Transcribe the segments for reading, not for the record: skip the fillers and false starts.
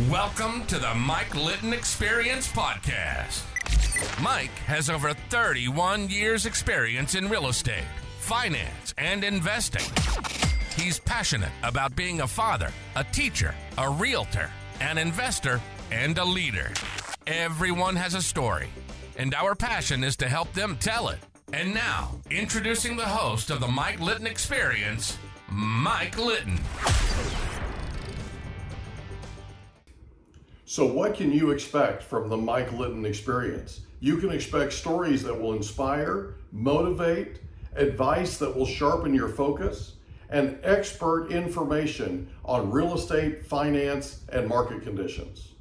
Welcome to the Mike Litton Experience podcast. Mike has over 31 years experience in real estate, finance, and investing. He's passionate about being a father, a teacher, a realtor, an investor, and a leader. Everyone has a story, and our passion is to help them tell it. And now, introducing the host of the Mike Litton Experience, Mike Litton. So what can you expect from the Mike Litton Experience? You can expect stories that will inspire, motivate, advice that will sharpen your focus, and expert information on real estate, finance, and market conditions.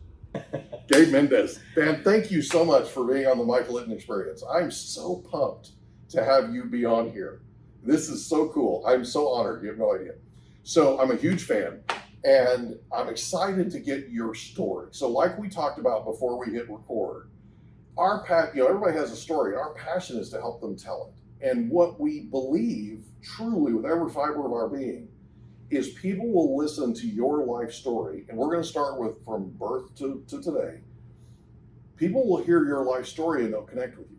Gabe Mendez, Dan, thank you so much for being on the Mike Litton Experience. I'm so pumped to have you be on here. This is so cool. I'm so honored. You have no idea. So I'm a huge fan. And I'm excited to get your story. So like we talked about before we hit record, everybody has a story. Our passion is to help them tell it. And what we believe truly with every fiber of our being is people will listen to your life story. And we're going to start with from birth to today. People will hear your life story and they'll connect with you.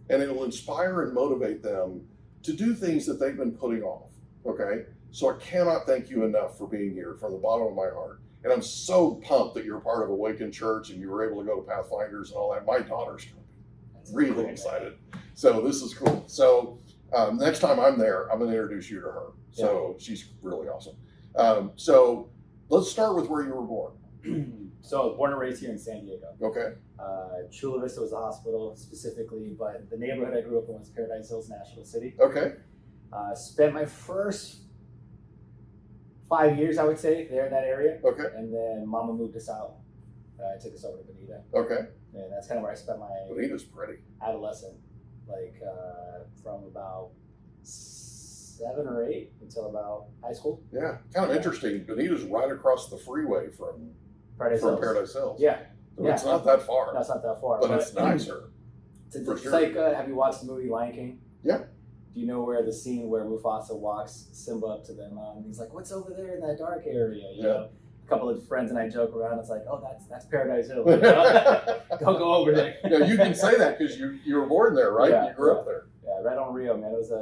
And it'll inspire and motivate them to do things that they've been putting off, okay? So I cannot thank you enough for being here from the bottom of my heart. And I'm so pumped that you're part of Awaken Church and you were able to go to Pathfinders and all that. My daughter's going to be really excited. So this is cool. So next time I'm there, I'm going to introduce you to her. So she's really awesome. So let's start with where you were born. So I was born and raised here in San Diego. Okay. Chula Vista was the hospital specifically, but the neighborhood I grew up in was Paradise Hills, Nashville City. Okay. Spent my first 5 years, I would say, there in that area. Okay. And then Mama moved us out. Took us over to Bonita. Okay. And that's kind of where I spent my Bonita's pretty. adolescent, from about 7 or 8 until about high school. Yeah. Kind of interesting. Bonita's right across the freeway from Paradise Hills. Yeah. So it's not that far. No, it's not that far. But it's nicer. It's like, have you watched the movie Lion King? Yeah. Do you know where the scene where Mufasa walks Simba up to them? He's like, "What's over there in that dark area?" You know, a couple of friends and I joke around. It's like, "Oh, that's Paradise Hills. You know? Don't go over there." Yeah, you can say that because you were born there, right? Yeah, you grew up there. Yeah, right on Rio, man. It was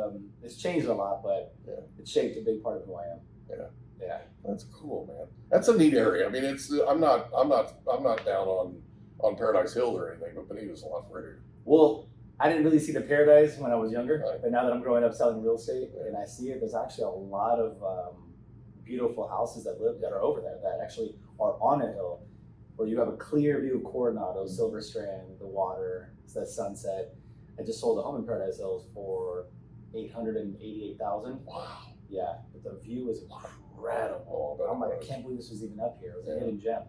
it's changed a lot, but it shaped a big part of who I am. Yeah. That's cool, man. That's a neat area. I mean, I'm not down on Paradise Hills or anything, but Bonita's a lot prettier. Well, I didn't really see the Paradise when I was younger, Right. but now that I'm growing up selling real estate and I see it, there's actually a lot of beautiful houses that are over there that actually are on a hill where you have a clear view of Coronado, Silver Strand, the water, the sunset. I just sold a home in Paradise Hills for $888,000. Wow. Yeah, but the view was incredible. I'm like, I can't believe this was even up here. It was a hidden gem.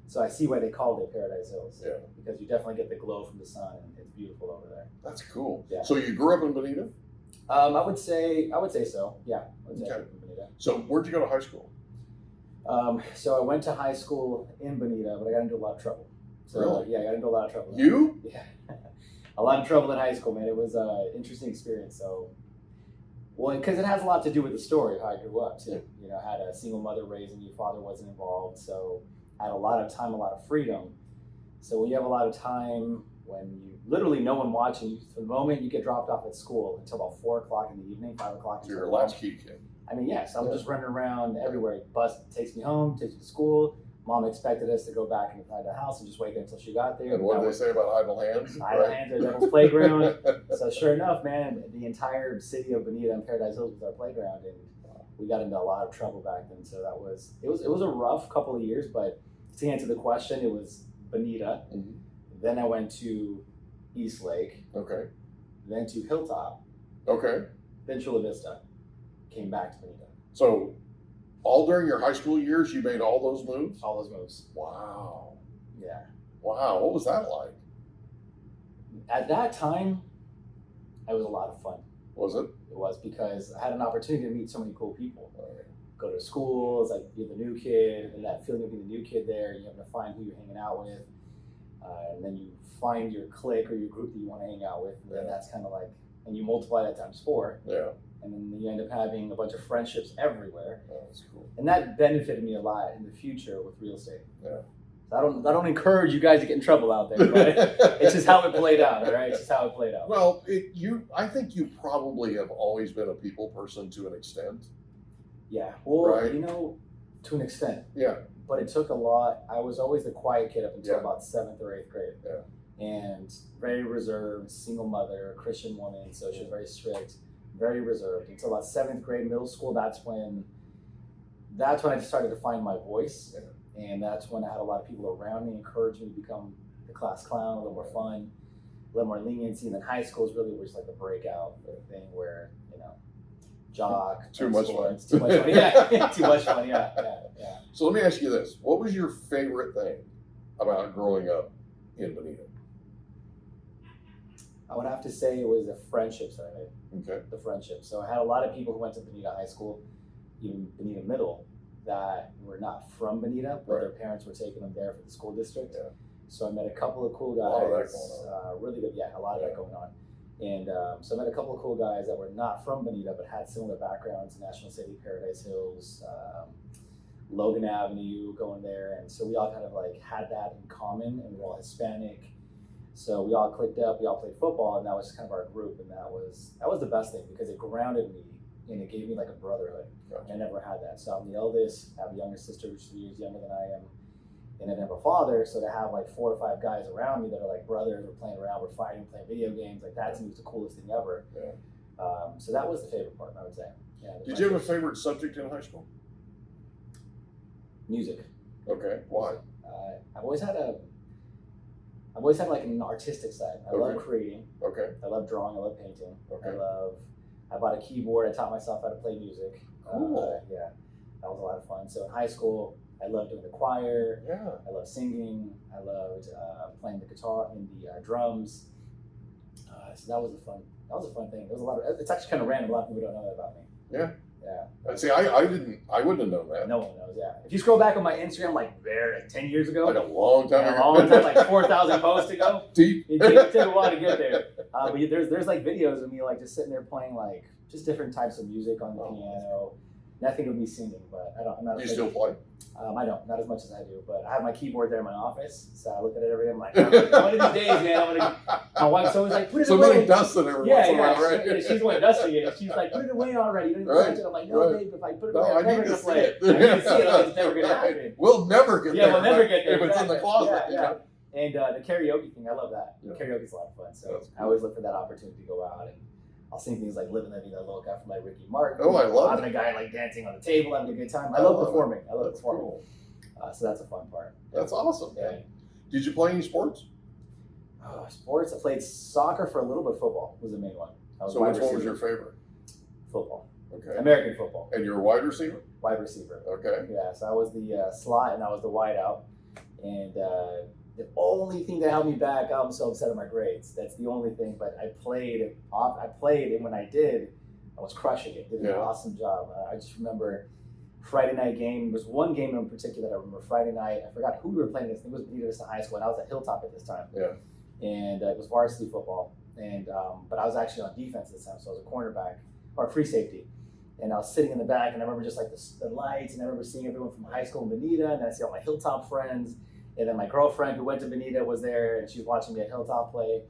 So I see why they called it Paradise Hills. Yeah. Because you definitely get the glow from the sun and it's beautiful over there. That's cool. Yeah. So you grew up in Bonita? I would say so. Yeah. I would say Okay. in Bonita. So where'd you go to high school? So I went to high school in Bonita, but I got into a lot of trouble. So Really? yeah, I got into a lot of trouble. You? Yeah. A lot of trouble in high school, man. It was an interesting experience. So, well, because it has a lot to do with the story of how I grew up too. Yeah. You know, I had a single mother raising me, father wasn't involved, so I had a lot of time, a lot of freedom. So when you have a lot of time, when you literally no one watching you, from the moment you get dropped off at school until about 4 o'clock in the evening, 5 o'clock. So you're a latchkey kid. I mean, yes, I'm just running around everywhere. Bus takes me home, takes me to school. Mom expected us to go back inside the house and just wait until she got there. And what did they say about idle hands? Idle hands are Devil's Playground. So sure enough, man, the entire city of Bonita and Paradise Hills was our playground, and we got into a lot of trouble back then. So it was a rough couple of years, but to answer the question, it was Bonita. Mm-hmm. Then I went to East Lake. Okay. Then to Hilltop. Okay. Then Chula Vista. Came back to Bonita. So all during your high school years, you made all those moves? All those moves. Wow. Yeah. Wow. What was that like? At that time, it was a lot of fun. Was it? It was because I had an opportunity to meet so many cool people. Go to school, it's like you're the new kid, and that feeling of being the new kid there, you have to find who you're hanging out with, and then you find your clique or your group that you want to hang out with, and then that's kind of like, and you multiply that times 4. Yeah. And then you end up having a bunch of friendships everywhere. Oh, that's cool. And that benefited me a lot in the future with real estate. Yeah. So I don't encourage you guys to get in trouble out there, but it's just how it played out, all right? It's just how it played out. Well, I think you probably have always been a people person to an extent. Yeah, well, right? To an extent. Yeah. But it took a lot. I was always the quiet kid up until about 7th or 8th grade. Yeah. And very reserved, single mother, Christian woman, so she was very strict, very reserved. Until about 7th grade, middle school, that's when I just started to find my voice. Yeah. And that's when I had a lot of people around me encourage me to become the class clown, a little more fun, a little more leniency. And then high school is really was like the breakout thing where, jock. Too much fun. Too much fun. Yeah. Too much fun. Yeah. So let me ask you this. What was your favorite thing about growing up in Bonita? I would have to say it was the friendships that I made. Okay. The friendships. So I had a lot of people who went to Bonita High School, even Bonita Middle, that were not from Bonita, but their parents were taking them there for the school district. Yeah. So I met a couple of cool guys. A lot of that going on. Really good. Yeah, a lot of that going on. And so I met a couple of cool guys that were not from Bonita, but had similar backgrounds: National City, Paradise Hills, Logan Avenue, going there. And so we all kind of like had that in common, and we're all Hispanic. So we all clicked up, we all played football, and that was just kind of our group. And that was the best thing because it grounded me and it gave me like a brotherhood. Gotcha. I never had that. So I'm the eldest, I have a younger sister who's 3 years younger than I am, and I didn't have a father. So to have like 4 or 5 guys around me that are like brothers, we're playing around, we're fighting, playing video games, like that to me was the coolest thing ever. Yeah. So that was the favorite part, I would say. Yeah, Did you have a favorite subject in high school? Music. Okay. Why? I've always had like an artistic side. I love creating. Okay. I love drawing. I love painting. Okay. I bought a keyboard. I taught myself how to play music. Cool. Yeah, that was a lot of fun. So in high school, I loved doing the choir. Yeah. I loved singing. I loved playing the guitar and the drums. So that was a fun thing. There was a lot of. It's actually kind of random. A lot of people don't know that about me. Yeah. Yeah. See, I wouldn't have known that. No one knows. Yeah. If you scroll back on my Instagram, like 10 years ago. Like a long time ago. A long time, like 4,000 posts ago. Deep. It took a while to get there. But there's like videos of me like just sitting there playing like just different types of music on the piano. Nothing of me singing, but I'm not. Do you still play? I don't, not as much as I do, but I have my keyboard there in my office, so I look at it every day. I'm like, one of these days, man, my wife's always like, put it away. Somebody dusts it every once in a while, right? She's the one dusting it. She's like, put it away already. You don't even touch it. I'm like, no, babe, if I put it away, I'm never gonna play it. I need to see it. It's never gonna happen. We'll never get there. We'll never get there if it's in the closet. Yeah. And the karaoke thing, I love that. Yeah. Karaoke's a lot of fun, so Cool. I always look for that opportunity to go out and I'll sing things like "Living La Vida Loca" from like Ricky Martin. Oh, I love having a guy like dancing on the table, having a good time. I love performing. I love performing. Cool. So that's a fun part. That's awesome, man. Yeah. Did you play any sports? Sports. I played soccer for a little bit. Football was the main one. So which one was your favorite? Football. Okay. American football. And you're a wide receiver? Wide receiver. Okay. Yeah. So I was the slot and I was the wide out. And the only thing that held me back, I'm so upset at my grades. That's the only thing. But I played, and when I did, I was crushing it. Did an awesome job. I just remember Friday night game. There was one game in particular that I remember. Friday night, I forgot who we were playing against. I think it was Bonita Vista High School, and I was at Hilltop at this time. Yeah. And it was varsity football. And but I was actually on defense this time, so I was a cornerback or free safety. And I was sitting in the back, and I remember just like the lights, and I remember seeing everyone from high school in Bonita, and then I see all my Hilltop friends. And then my girlfriend who went to Bonita was there, and she was watching me at Hilltop play.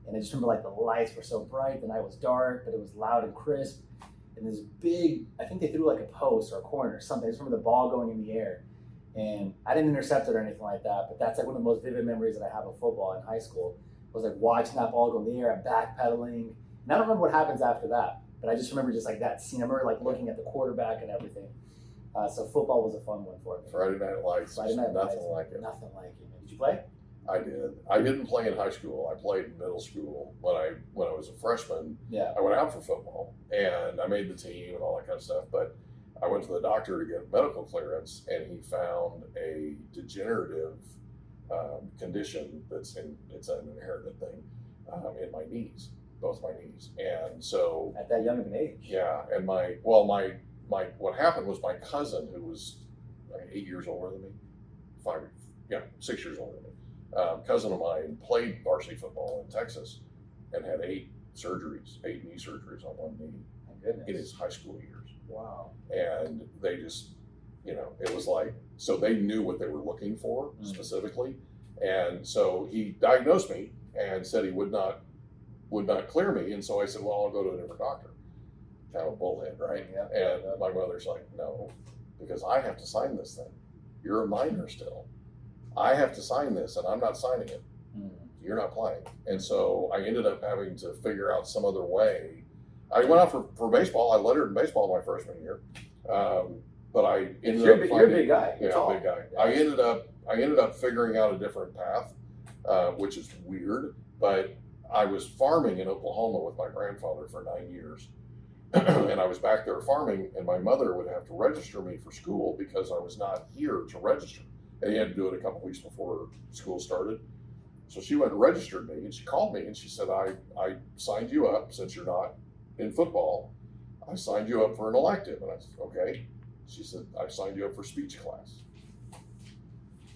And I just remember like the lights were so bright, the night was dark, but it was loud and crisp. And this big, I think they threw like a post or a corner or something. I just remember the ball going in the air. And I didn't intercept it or anything like that, but that's like one of the most vivid memories that I have of football in high school. Was like watching that ball go in the air and backpedaling. And I don't remember what happens after that, but I just remember just like that scene. I remember like looking at the quarterback and everything. So football was a fun one for me. Friday Night Lights. Friday Night Lights. Nothing like it. Nothing like it. Did you play? I did. I didn't play in high school. I played in middle school. When I was a freshman, I went out for football and I made the team and all that kind of stuff. But I went to the doctor to get medical clearance, and he found a degenerative condition it's an inherited thing in my knees, both my knees. And so at that young of an age. Yeah, and my what happened was my cousin, who was 8 years older than me, 6 years older than me, cousin of mine played varsity football in Texas and had 8 knee surgeries on one knee My goodness. in his high school years. Wow. And they just, it was like, so they knew what they were looking for specifically. And so he diagnosed me and said he would not clear me. And so I said, well, I'll go to a different doctor. Kind of a bullhead, right? And my mother's like, no, because I have to sign this thing. You're a minor still. I have to sign this, and I'm not signing it. You're not playing. And so I ended up having to figure out some other way. I went out for baseball. I lettered in baseball my freshman year. But I ended up you're a big guy. Yeah, big guy. Yeah. I ended up figuring out a different path, which is weird. But I was farming in Oklahoma with my grandfather for 9 years, and I was back there farming, and my mother would have to register me for school because I was not here to register, and he had to do it a couple weeks before school started. So she went and registered me, and she called me, and she said, I signed you up since you're not in football. I signed you up for an elective. And I said, okay. She said, I signed you up for speech class.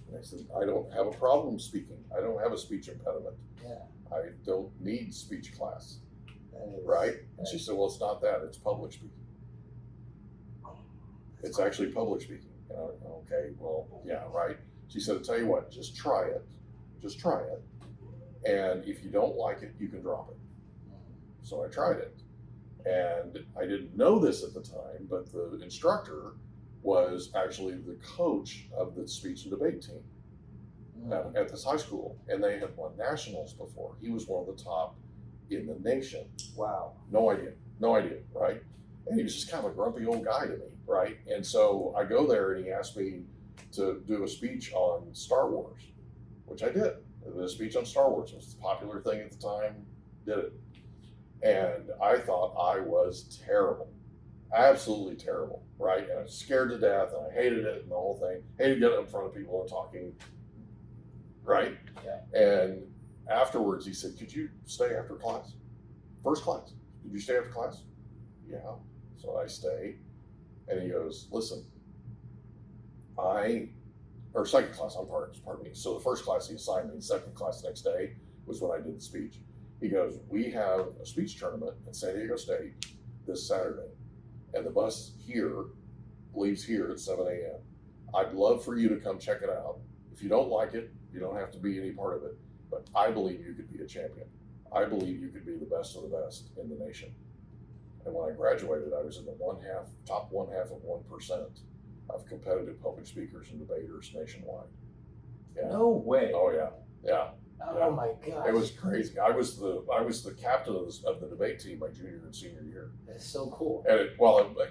And I said, I don't have a problem speaking. I don't have a speech impediment. Yeah. I don't need speech class. Is, right? And she said, well, it's not that, it's public speaking. It's actually public speaking. And I went, okay, well, yeah, right. She said, I'll tell you what, just try it. Just try it. And if you don't like it, you can drop it. So I tried it. And I didn't know this at the time, but the instructor was actually the coach of the speech and debate team at this high school. And they had won nationals before. He was one of the top in the nation. Wow. No idea, right? And he was just kind of a grumpy old guy to me, right? And so I go there and he asked me to do a speech on Star Wars, which I did. I did a speech on Star Wars. It was a popular thing at the time, did it. And I thought I was terrible, absolutely terrible, right? And I was scared to death and I hated it and the whole thing. Hated getting up in front of people and talking, right? Yeah. And afterwards he said, could you stay after class? First class, did you stay after class? Yeah. So I stay. And he goes, listen, or second class, pardon me. So the first class he assigned me, the second class the next day was when I did the speech. He goes, we have a speech tournament at San Diego State this Saturday. And the bus here leaves here at 7 a.m. I'd love for you to come check it out. If you don't like it, you don't have to be any part of it. But I believe you could be a champion. I believe you could be the best of the best in the nation. And when I graduated, I was in the top one half of 1% of competitive public speakers and debaters nationwide. Yeah. No way. Oh yeah, yeah. Oh my gosh. It was crazy. I was the captain of the debate team my junior and senior year. That's so cool. And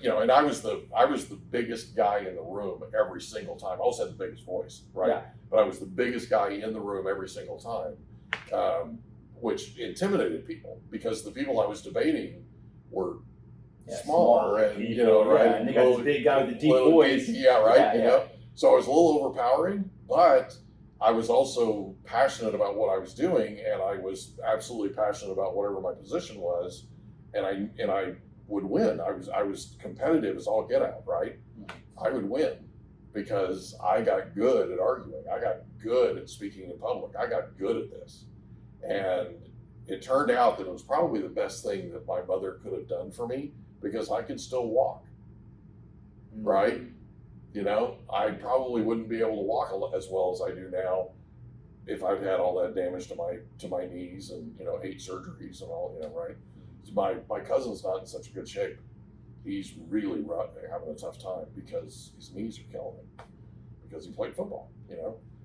and I was the biggest guy in the room every single time. I also had the biggest voice, right? Yeah. But I was the biggest guy in the room every single time, which intimidated people because the people I was debating were small and right? And they got this big guy with the deep voice. Right. You know, so I was a little overpowering, but I was also passionate about what I was doing, and I was absolutely passionate about whatever my position was, and I would win. I was competitive as all get out, right? I would win because I got good at arguing. I got good at speaking in public. I got good at this, and it turned out that it was probably the best thing that my mother could have done for me because I could still walk, right? You know, I probably wouldn't be able to walk as well as I do now if I'd had all that damage to my knees and 8 surgeries and all, right? My cousin's not in such good shape. He's really having a tough time because his knees are killing him because he played football,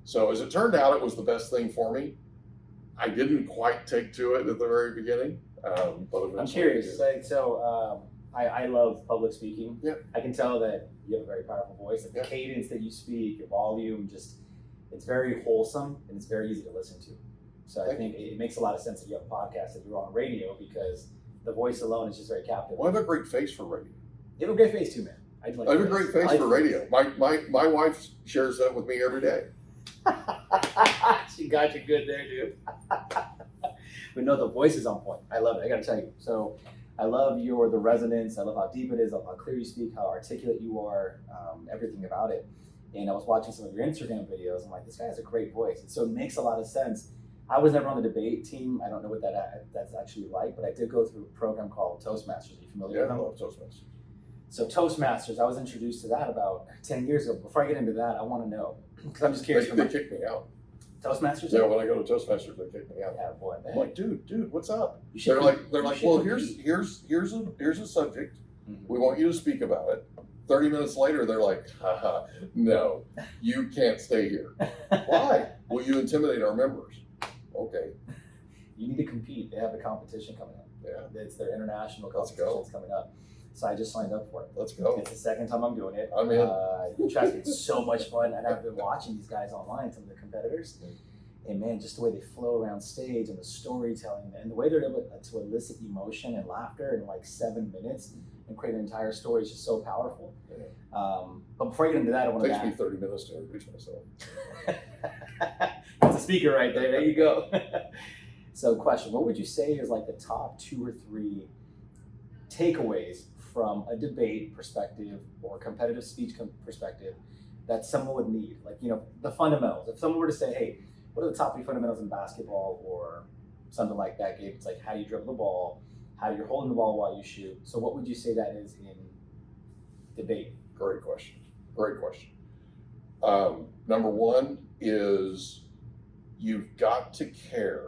So as it turned out, it was the best thing for me. I didn't quite take to it at the very beginning, but eventually I'm curious. I love public speaking. Yeah. I can tell that you have a very powerful voice. Like the cadence that you speak, your volume, it's very wholesome and it's very easy to listen to. So I think it makes a lot of sense that you have a podcast that you're on radio because the voice alone is just very captivating. Well, I have a great face for radio. You have a great face too, man. I have a great face for radio. My wife shares that with me every day. She got you good there, dude. But no, the voice is on point. I love it. I got to tell you. So I love the resonance. I love how deep it is. I love how clear you speak, how articulate you are, everything about it. And I was watching some of your Instagram videos. I'm like, this guy has a great voice. And so it makes a lot of sense. I was never on the debate team. I don't know what that's actually like, but I did go through a program called Toastmasters. Are you familiar with them? I love Toastmasters. So Toastmasters, I was introduced to that about 10 years ago. Before I get into that, I want to know, because I'm just curious. They kicked me out. Toastmasters? Yeah, when I go to Toastmasters, they kick me out. Yeah, boy. I'm like, dude, what's up? They're Like, well, compete. here's a subject. Mm-hmm. We want you to speak about it. 30 minutes later, they're like, haha, no, you can't stay here. Why? Will you intimidate our members? Okay. You need to compete. They have a competition coming up. Yeah. It's their international Let's competition go. that's coming up. So I just signed up for it. Let's go. It's the second time I'm doing it. I'm in. Trust me, it's so much fun. And I've been watching these guys online, some of the competitors. And man, just the way they flow around stage and the storytelling and the way they're able to elicit emotion and laughter in like 7 minutes and create an entire story is just so powerful. Yeah. But before I get into that, I want It to takes me 30 minutes to introduce myself. That's a speaker right there. There you go. So question, what would you say is like the top 2 or 3 takeaways from a debate perspective or competitive speech perspective that someone would need? Like, you know, the fundamentals. If someone were to say, hey, what are the top 3 fundamentals in basketball or something like that, Gabe? It's like how you dribble the ball, how you're holding the ball while you shoot. So what would you say that is in debate? Great question. Number 1 is you've got to care.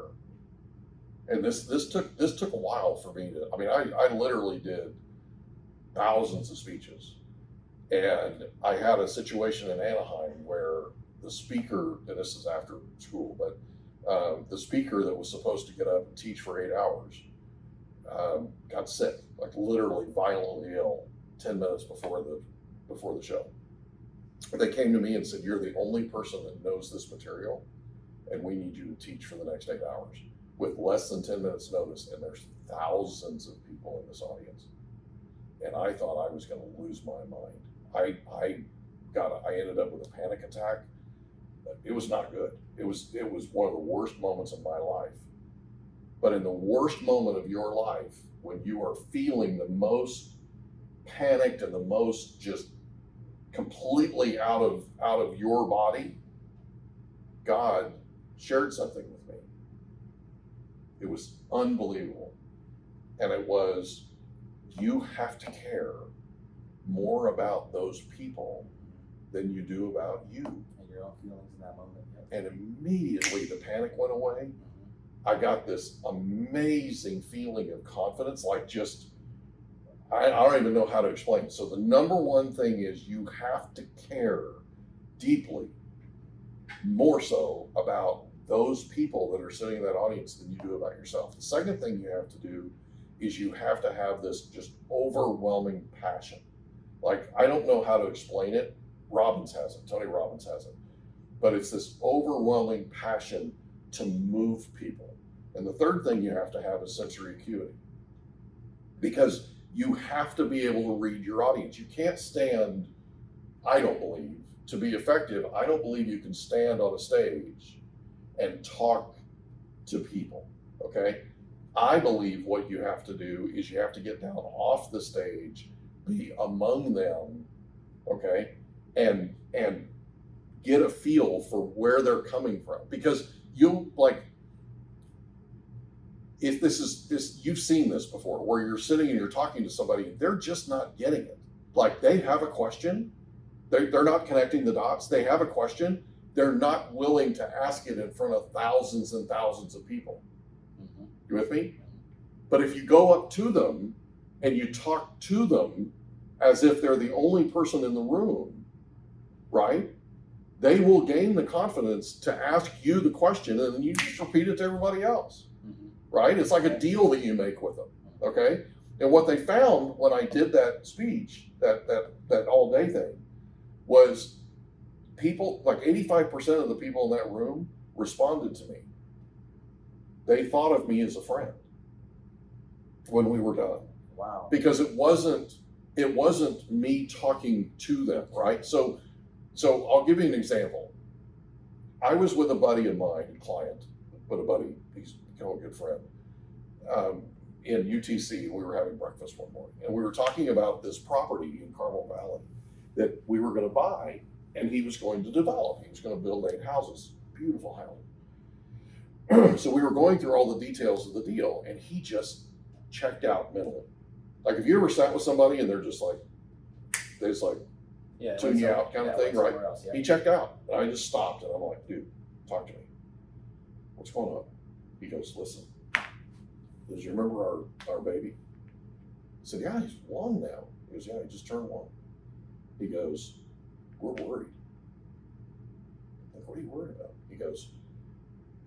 And this took a while for me to. I mean, I literally did thousands of speeches, and I had a situation in Anaheim where the speaker, and this is after school, but the speaker that was supposed to get up and teach for 8 hours got sick, like literally violently ill, 10 minutes before the show. They came to me and said, "You're the only person that knows this material, and we need you to teach for the next 8 hours." With less than 10 minutes notice, and there's thousands of people in this audience. And I thought I was going to lose my mind. I ended up with a panic attack. It was not good. It was one of the worst moments of my life. But in the worst moment of your life, when you are feeling the most panicked and the most just completely out of your body, God shared something with me. It was unbelievable. And it was, you have to care more about those people than you do about you. And your own feelings in that moment. Yep. And immediately the panic went away. I got this amazing feeling of confidence, like just, I don't even know how to explain it. So the number 1 thing is you have to care deeply, more so about those people that are sitting in that audience than you do about yourself. The second thing you have to do is you have to have this just overwhelming passion. Like, I don't know how to explain it. Tony Robbins has it. But it's this overwhelming passion to move people. And the third thing you have to have is sensory acuity. Because you have to be able to read your audience. You can't stand, I don't believe, to be effective, I don't believe you can stand on a stage and talk to people, okay? I believe what you have to do is you have to get down off the stage, be among them, okay? And get a feel for where they're coming from. Because you'll, like, if you've seen this before, where you're sitting and you're talking to somebody, they're just not getting it. Like, they have a question, they're not connecting the dots, they have a question, they're not willing to ask it in front of thousands and thousands of people. Mm-hmm. You with me? But if you go up to them and you talk to them as if they're the only person in the room, right? They will gain the confidence to ask you the question, and then you just repeat it to everybody else, mm-hmm. right? It's like a deal that you make with them, okay? And what they found when I did that speech, that all day thing, was people, like 85% of the people in that room responded to me. They thought of me as a friend when we were done. Wow. Because it wasn't me talking to them, right? So I'll give you an example. I was with a buddy of mine, a client, but a buddy, he's become a good friend, in UTC. We were having breakfast one morning, and we were talking about this property in Carmel Valley that we were going to buy, and he was going to develop. He was going to build 8 houses, beautiful house. So we were going through all the details of the deal, and he just checked out mentally. Like, if you ever sat with somebody and they're just like, it's like Yeah, tune you out kind of thing, right? Else, yeah. He checked out, and I just stopped, and I'm like, dude, talk to me. What's going on? He goes, listen, does you remember our baby? I said, yeah, he's 1 now. He goes, yeah, he just turned 1. He goes, we're worried. I'm like, what are you worried about? He goes,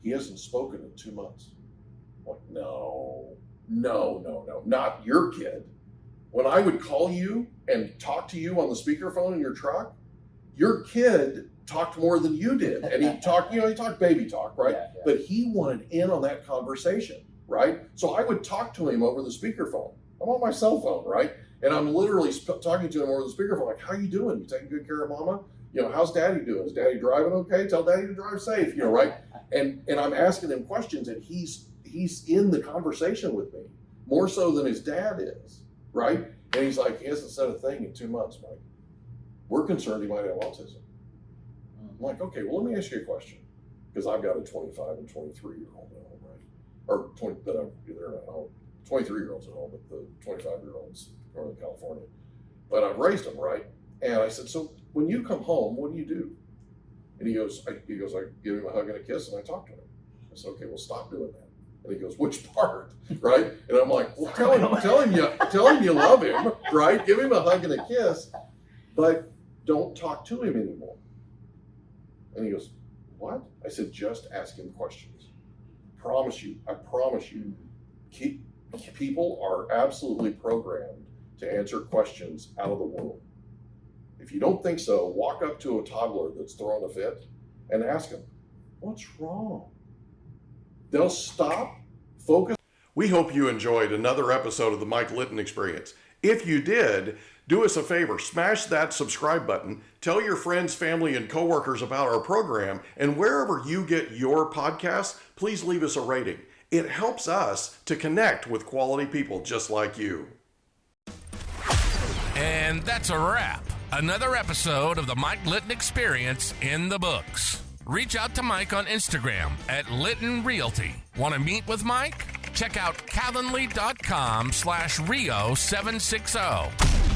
he hasn't spoken in 2 months. I'm like, no, not your kid. When I would call you and talk to you on the speakerphone in your truck, your kid talked more than you did. And he talked baby talk, right? Yeah. But he wanted in on that conversation, right? So I would talk to him over the speakerphone. I'm on my cell phone, right? And I'm literally talking to him over the speakerphone, like, how you doing? You taking good care of mama? How's daddy doing? Is daddy driving okay? Tell daddy to drive safe, right? And I'm asking him questions, and he's in the conversation with me, more so than his dad is, right? And he's like, he hasn't said a thing in 2 months, Mike. We're concerned he might have autism. I'm like, okay, well, let me ask you a question. Because I've got a 25 and 23-year-old at home, right? Or 20, but they're not home. 23-year-olds at home, but the 25-year-olds are in California. But I've raised them, right? And I said, so when you come home, what do you do? And he goes, I give him a hug and a kiss, and I talk to him. I said, okay, well, stop doing that. And he goes, which part, right? And I'm like, well, tell him you love him, right? Give him a hug and a kiss, but don't talk to him anymore. And he goes, what? I said, just ask him questions. I promise you, people are absolutely programmed to answer questions out of the world. If you don't think so, walk up to a toddler that's throwing a fit and ask him, what's wrong? They'll stop, focus. We hope you enjoyed another episode of the Mike Litton Experience. If you did, do us a favor, smash that subscribe button, tell your friends, family, and coworkers about our program, and wherever you get your podcasts, please leave us a rating. It helps us to connect with quality people just like you. And that's a wrap. Another episode of the Mike Litton Experience in the books. Reach out to Mike on Instagram at Litton Realty. Want to meet with Mike? Check out Calendly.com/Rio760.